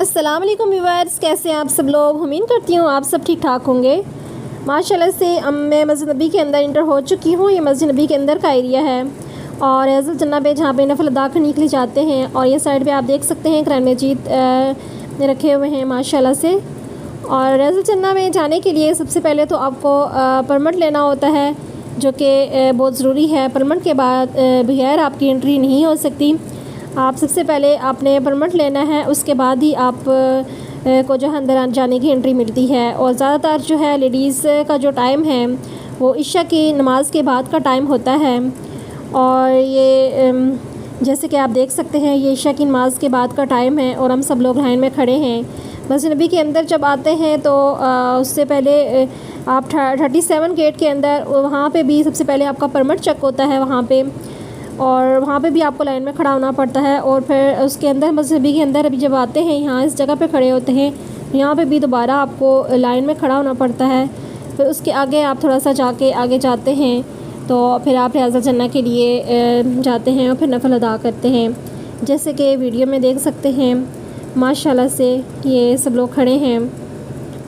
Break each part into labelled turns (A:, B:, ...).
A: अस्सलाम वालेकुम व्यूअर्स, कैसे हैं आप सब लोग। उम्मीद करती हूँ आप सब ठीक ठाक होंगे। माशाल्लाह से मैं मस्जिद नबी के अंदर इंटर हो चुकी हूँ। ये मस्जिद नबी के अंदर का एरिया है और रज़ुल जन्ना पे जहाँ पे नफल अदा करने के लिए जाते हैं। और ये साइड पे आप देख सकते हैं कुरान मजीद रखे हुए हैं माशाल्लाह से। और रज़ुल जन्ना में जाने के लिए सबसे पहले तो आपको परमिट लेना होता है, जो कि बहुत ज़रूरी है। परमिट के बाद बगैर आपकी एंट्री नहीं हो सकती। आप सबसे पहले आपने परमिट लेना है, उसके बाद ही आप को जो है अंदर जाने की एंट्री मिलती है। और ज़्यादातर जो है लेडीज़ का जो टाइम है वो इशा की नमाज़ के बाद का टाइम होता है। और ये जैसे कि आप देख सकते हैं ये इशा की नमाज़ के बाद का टाइम है और हम सब लोग लाइन में खड़े हैं। मस्जिद नबी के अंदर जब आते हैं तो उससे पहले आप 37 गेट के अंदर वहाँ पे भी सबसे पहले आपका परमिट चेक होता है वहाँ पे, और वहाँ पे भी आपको लाइन में खड़ा होना पड़ता है। और फिर उसके अंदर मस्जिद नबी के अंदर अभी जब आते हैं यहाँ इस जगह पे खड़े होते हैं, यहाँ पे भी दोबारा आपको लाइन में खड़ा होना पड़ता है। फिर उसके आगे आप थोड़ा सा जाके आगे जाते हैं तो फिर आप रज़ुल जन्ना के लिए जाते हैं और फिर नफल अदा करते हैं। जैसे कि वीडियो में देख सकते हैं माशाल्लाह से ये सब लोग खड़े हैं।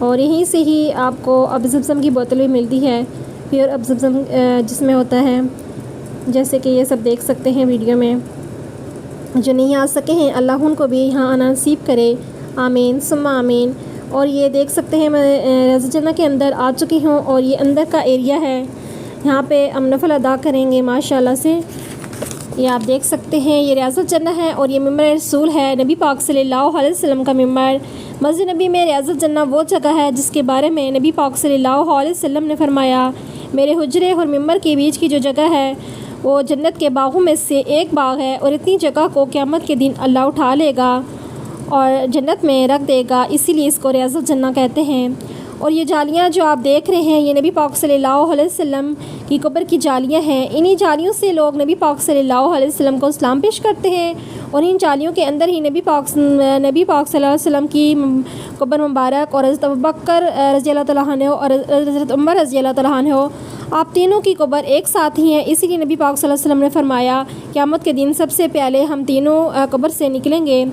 A: और यहीं से ही आपको अब ज़मज़म की बोतल भी मिलती है, फिर अब ज़मज़म जिसमें होता है, जैसे कि ये सब देख सकते हैं वीडियो में। जो नहीं आ सके हैं अल्लाह उनको भी यहाँ आना नसीब करे, आमीन सुम्मा आमीन। और ये देख सकते हैं मैं रज़ुल जन्ना के अंदर आ चुकी हूँ और ये अंदर का एरिया है। यहाँ पे हम नफल अदा करेंगे माशाल्लाह से। ये आप देख सकते हैं ये रज़ुल जन्ना है और ये मिंबर रसूल है, नबी पाक सल्लल्लाहु अलैहि वसल्लम का मिंबर। मस्जिद नबी में रज़ुल जन्ना वो जगह है जिसके बारे में नबी पाक सल्लल्लाहु अलैहि वसल्लम ने फरमाया, मेरे हुजरे और मिंबर के बीच की जो जगह है वो जन्नत के बागों में से एक बाग है और इतनी जगह को क़यामत के दिन अल्लाह उठा लेगा और जन्नत में रख देगा, इसीलिए इसको रज़ुल जन्ना कहते हैं। और ये जालियाँ जो आप देख रहे हैं ये नबी पाक सल्लल्लाहु अलैहि वसल्लम की कब्र की जालियाँ हैं। इन्हीं जालियों से लोग नबी पाक सल्लल्लाहु अलैहि वसल्लम को सलाम पेश करते हैं और इन जालियों के अंदर ही नबी पाक सल्लल्लाहु अलैहि वसल्लम की कब्र मुबारक और हज़रत अबू बकर रज़ी अल्लाह तआला अन्हु और हज़रत उमर रज़ी अल्लाह तआला अन्हु आप तीनों की कब्र एक साथ ही है। इसीलिए नबी पाक सल्लल्लाहु अलैहि वसल्लम ने फरमाया क़यामत के दिन सबसे पहले हम तीनों कब्र से निकलेंगे।